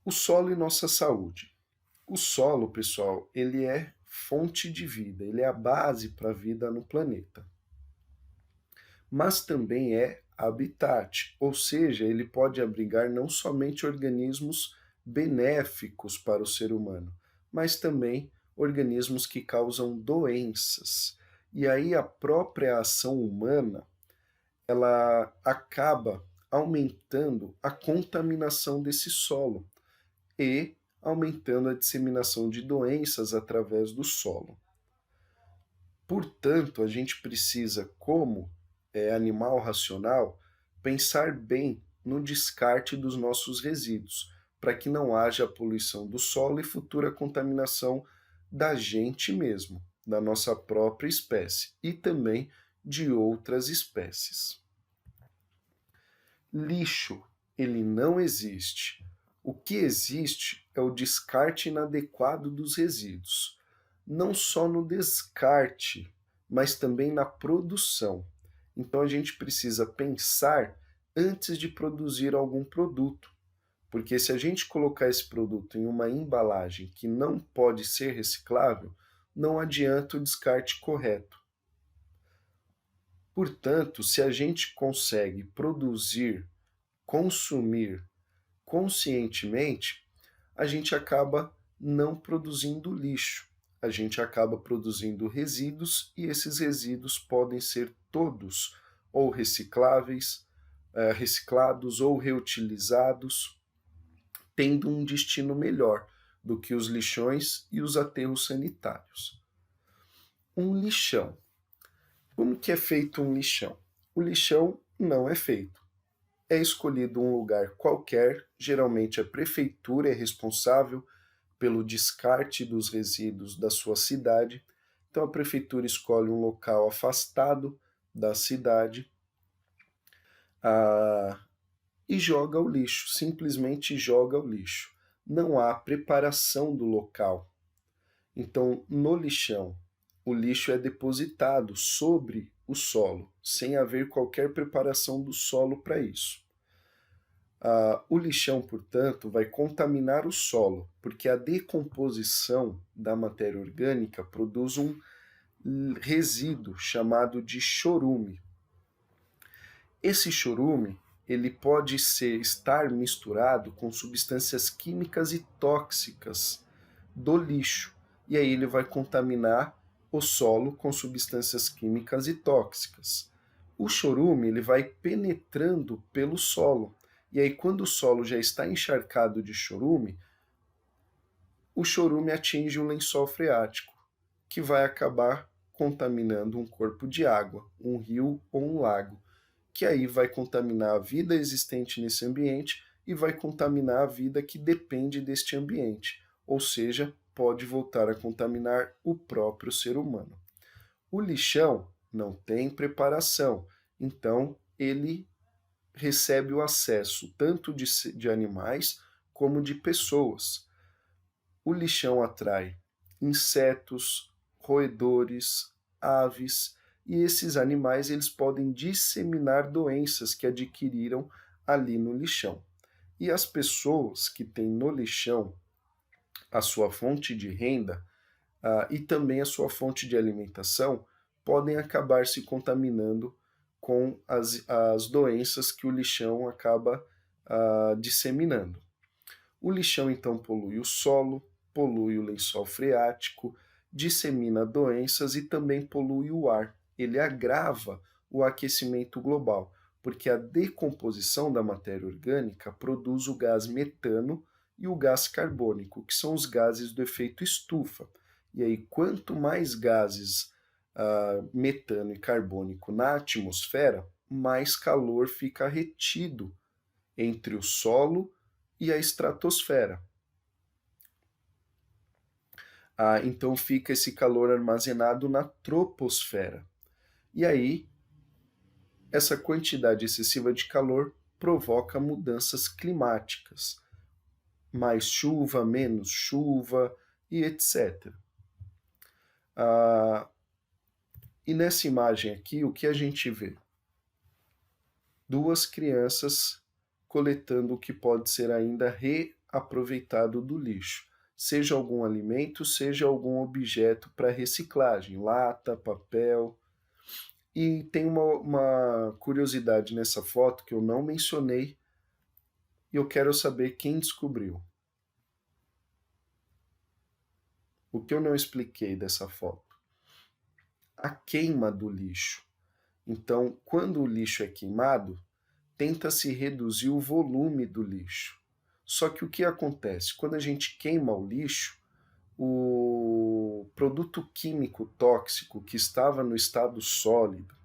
O solo e nossa saúde. O solo, pessoal, ele é fonte de vida, ele é a base para a vida no planeta. Mas também é habitat, ou seja, ele pode abrigar não somente organismos benéficos para o ser humano, mas também organismos que causam doenças. E aí a própria ação humana, ela acaba aumentando a contaminação desse solo e aumentando a disseminação de doenças através do solo. Portanto, a gente precisa, como animal racional, pensar bem no descarte dos nossos resíduos, para que não haja poluição do solo e futura contaminação da gente mesmo, da nossa própria espécie e também de outras espécies. Lixo, ele não existe. O que existe é o descarte inadequado dos resíduos, não só no descarte, mas também na produção. Então a gente precisa pensar antes de produzir algum produto, porque se a gente colocar esse produto em uma embalagem que não pode ser reciclável, não adianta o descarte correto. Portanto, se a gente consegue produzir, consumir conscientemente, a gente acaba não produzindo lixo, a gente acaba produzindo resíduos e esses resíduos podem ser todos ou recicláveis, reciclados ou reutilizados, tendo um destino melhor do que os lixões e os aterros sanitários. Um lixão. Como que é feito um lixão? O lixão não é feito. É escolhido um lugar qualquer, geralmente a prefeitura é responsável pelo descarte dos resíduos da sua cidade, então a prefeitura escolhe um local afastado da cidade ah, e joga o lixo, simplesmente joga o lixo. Não há preparação do local. Então, no lixão, o lixo é depositado sobre o solo, sem haver qualquer preparação do solo para isso. O lixão, portanto, vai contaminar o solo, porque a decomposição da matéria orgânica produz um resíduo chamado de chorume. Esse chorume ele pode estar misturado com substâncias químicas e tóxicas do lixo, e aí ele vai contaminar o solo com substâncias químicas e tóxicas. O chorume ele vai penetrando pelo solo, e aí quando o solo já está encharcado de chorume, o chorume atinge o lençol freático, que vai acabar contaminando um corpo de água, um rio ou um lago, que aí vai contaminar a vida existente nesse ambiente e vai contaminar a vida que depende deste ambiente, ou seja, pode voltar a contaminar o próprio ser humano. O lixão não tem preparação, então ele recebe o acesso tanto de animais como de pessoas. O lixão atrai insetos, roedores, aves, e esses animais eles podem disseminar doenças que adquiriram ali no lixão. E as pessoas que têm no lixão a sua fonte de renda e também a sua fonte de alimentação podem acabar se contaminando com as doenças que o lixão acaba disseminando. O lixão então polui o solo, polui o lençol freático, dissemina doenças e também polui o ar. Ele agrava o aquecimento global, porque a decomposição da matéria orgânica produz o gás metano e o gás carbônico, que são os gases do efeito estufa. E aí, quanto mais gases metano e carbônico na atmosfera, mais calor fica retido entre o solo e a estratosfera. Então fica esse calor armazenado na troposfera. E aí, essa quantidade excessiva de calor provoca mudanças climáticas. Mais chuva, menos chuva e etc. E nessa imagem aqui, o que a gente vê? Duas crianças coletando o que pode ser ainda aproveitado do lixo, seja algum alimento, seja algum objeto para reciclagem, lata, papel. E tem uma curiosidade nessa foto que eu não mencionei e eu quero saber quem descobriu. O que eu não expliquei dessa foto? A queima do lixo. Então, quando o lixo é queimado, tenta-se reduzir o volume do lixo. Só que o que acontece? Quando a gente queima o lixo, o produto químico tóxico que estava no estado sólido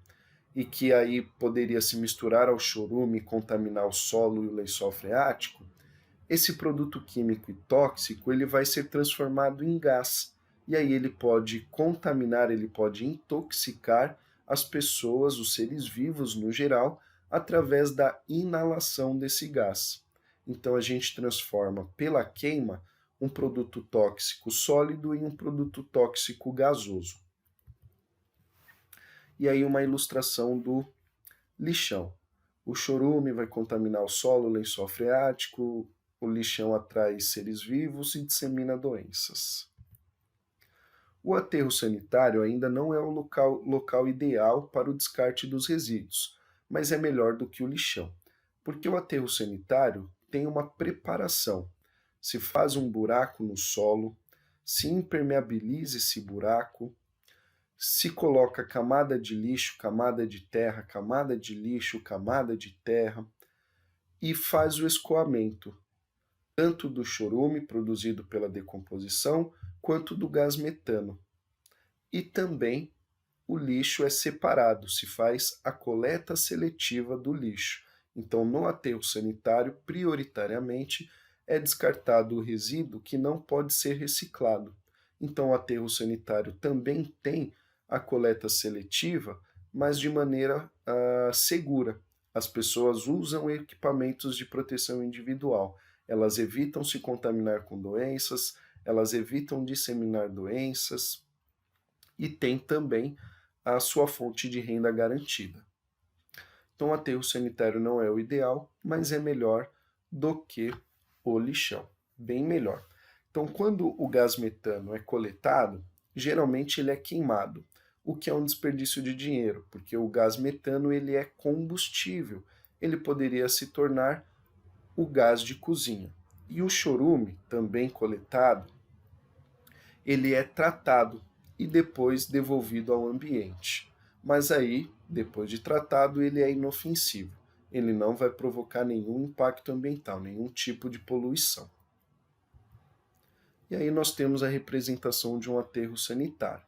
e que aí poderia se misturar ao chorume e contaminar o solo e o lençol freático, esse produto químico e tóxico ele vai ser transformado em gás. E aí ele pode contaminar, ele pode intoxicar as pessoas, os seres vivos no geral, através da inalação desse gás. Então a gente transforma pela queima um produto tóxico sólido em um produto tóxico gasoso. E aí uma ilustração do lixão. O chorume vai contaminar o solo, o lençol freático, o lixão atrai seres vivos e dissemina doenças. O aterro sanitário ainda não é o local ideal para o descarte dos resíduos, mas é melhor do que o lixão, porque o aterro sanitário tem uma preparação. Se faz um buraco no solo, se impermeabiliza esse buraco, se coloca camada de lixo, camada de terra, camada de lixo, camada de terra, e faz o escoamento, tanto do chorume produzido pela decomposição, quanto do gás metano. E também o lixo é separado, se faz a coleta seletiva do lixo. Então, no aterro sanitário, prioritariamente, é descartado o resíduo que não pode ser reciclado. Então, o aterro sanitário também tem a coleta seletiva, mas de maneira segura. As pessoas usam equipamentos de proteção individual. Elas evitam se contaminar com doenças, elas evitam disseminar doenças e tem também a sua fonte de renda garantida. Então, o aterro sanitário não é o ideal, mas é melhor do que o lixão, bem melhor. Então, quando o gás metano é coletado, geralmente ele é queimado, o que é um desperdício de dinheiro, porque o gás metano ele é combustível, ele poderia se tornar o gás de cozinha. E o chorume, também coletado, ele é tratado e depois devolvido ao ambiente. Mas aí, depois de tratado, ele é inofensivo. Ele não vai provocar nenhum impacto ambiental, nenhum tipo de poluição. E aí nós temos a representação de um aterro sanitário.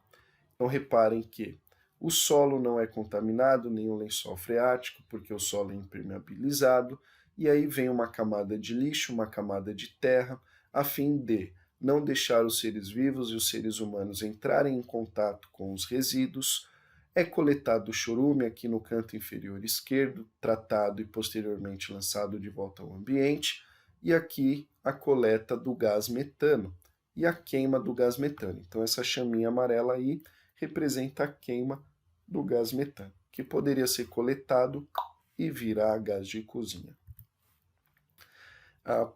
Então reparem que o solo não é contaminado, nem o lençol freático, porque o solo é impermeabilizado, e aí vem uma camada de lixo, uma camada de terra, a fim de não deixar os seres vivos e os seres humanos entrarem em contato com os resíduos. É coletado o chorume aqui no canto inferior esquerdo, tratado e posteriormente lançado de volta ao ambiente, e aqui a coleta do gás metano e a queima do gás metano. Então essa chaminha amarela aí representa a queima do gás metano, que poderia ser coletado e virar gás de cozinha.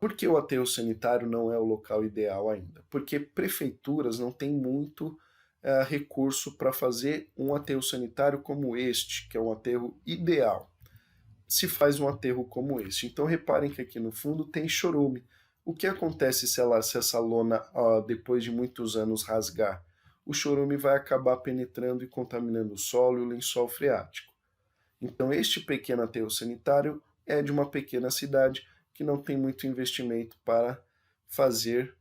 Por que o aterro sanitário não é o local ideal ainda? Porque prefeituras não têm muito recurso para fazer um aterro sanitário como este, que é um aterro ideal. Se faz um aterro como este. Então reparem que aqui no fundo tem chorume. O que acontece se essa lona, depois de muitos anos, rasgar? O chorume vai acabar penetrando e contaminando o solo e o lençol freático. Então este pequeno aterro sanitário é de uma pequena cidade que não tem muito investimento para fazer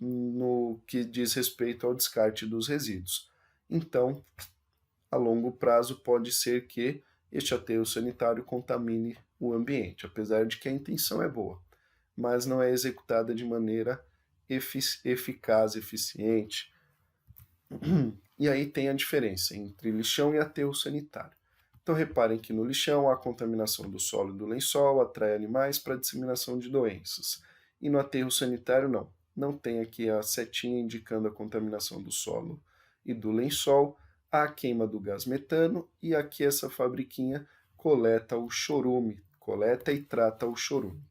no que diz respeito ao descarte dos resíduos. Então, a longo prazo, pode ser que este aterro sanitário contamine o ambiente, apesar de que a intenção é boa, mas não é executada de maneira eficaz, eficiente. E aí tem a diferença entre lixão e aterro sanitário. Então reparem que no lixão a contaminação do solo e do lençol atrai animais para a disseminação de doenças. E no aterro sanitário não. Não tem aqui a setinha indicando a contaminação do solo e do lençol, a queima do gás metano e aqui essa fabriquinha coleta o chorume, coleta e trata o chorume.